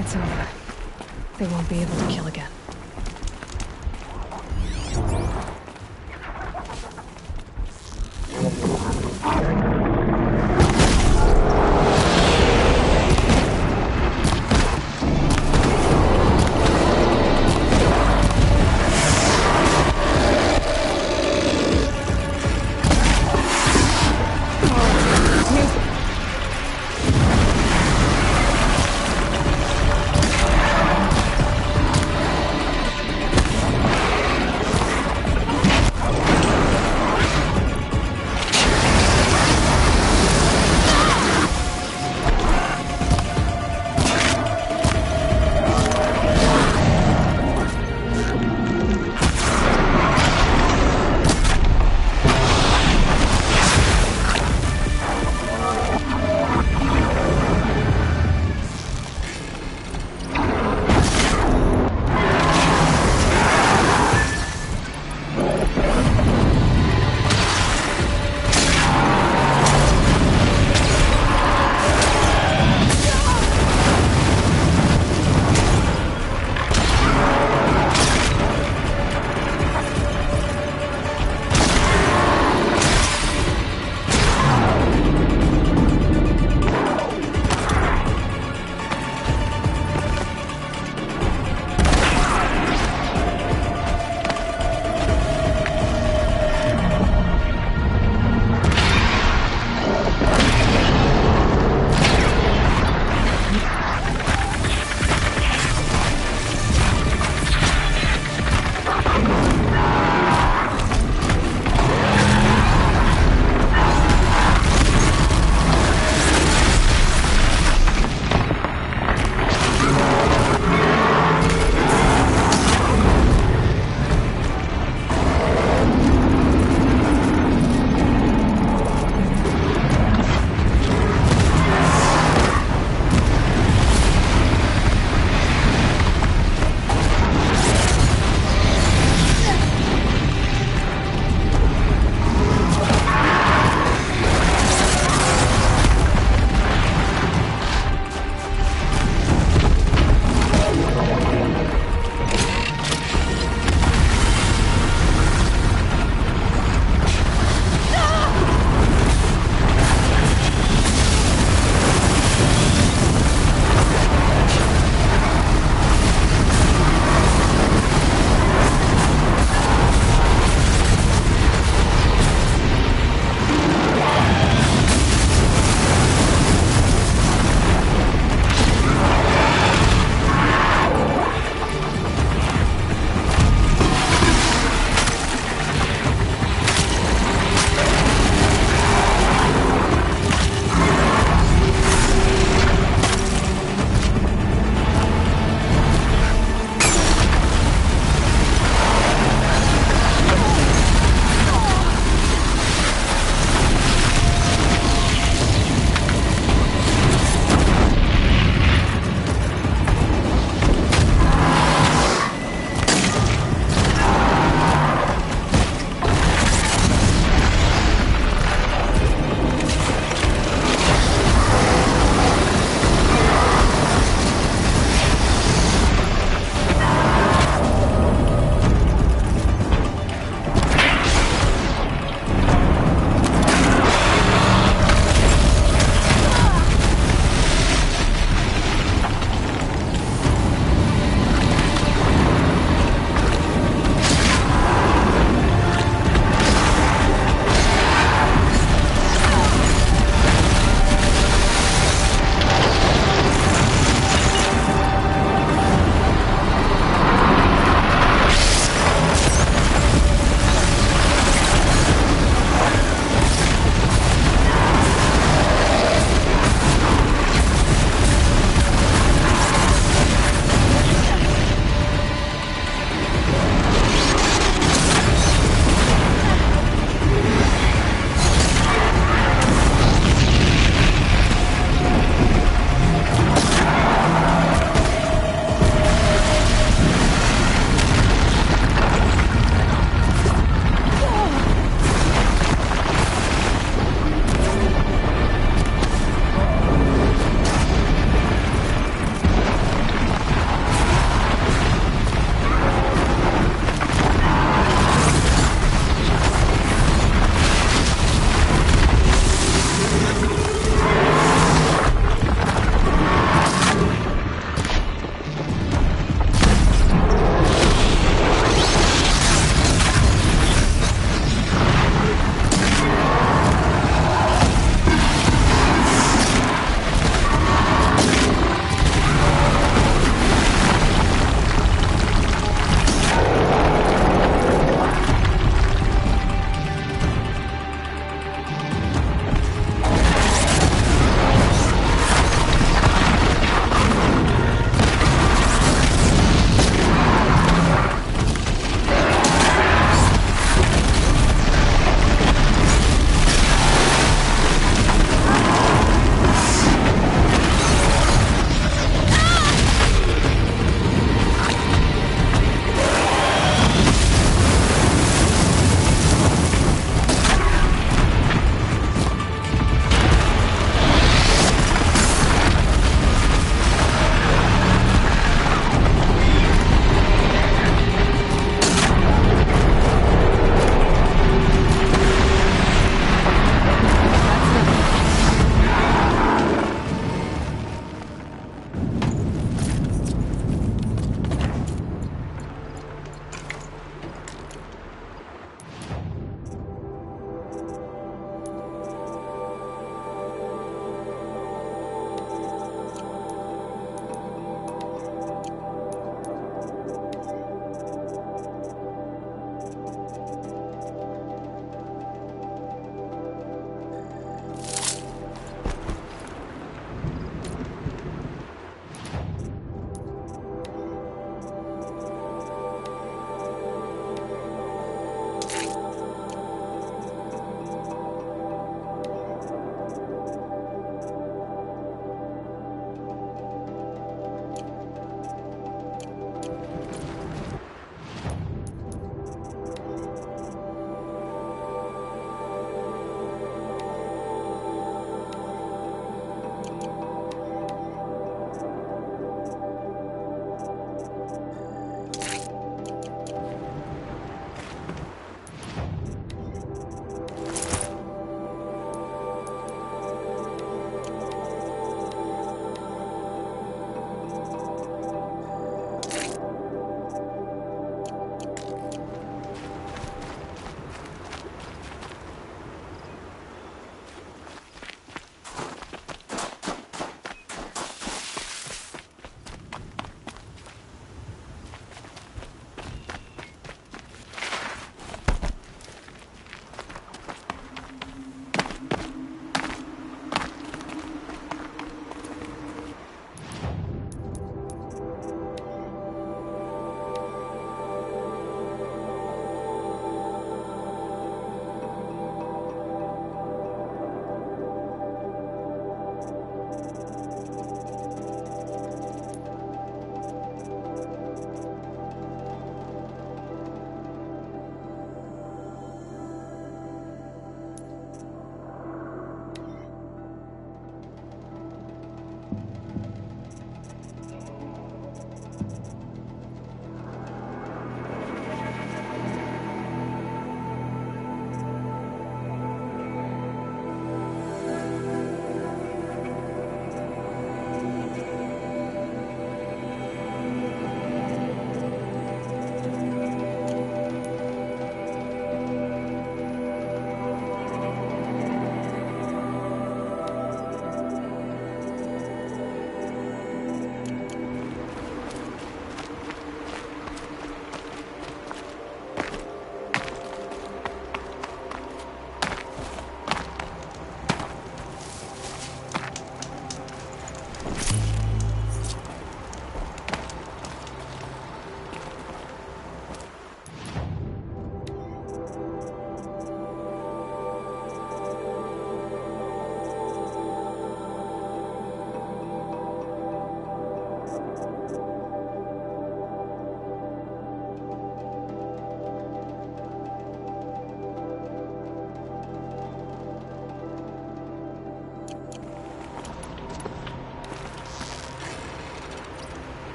[SPEAKER 1] It's over. They won't be able to kill again.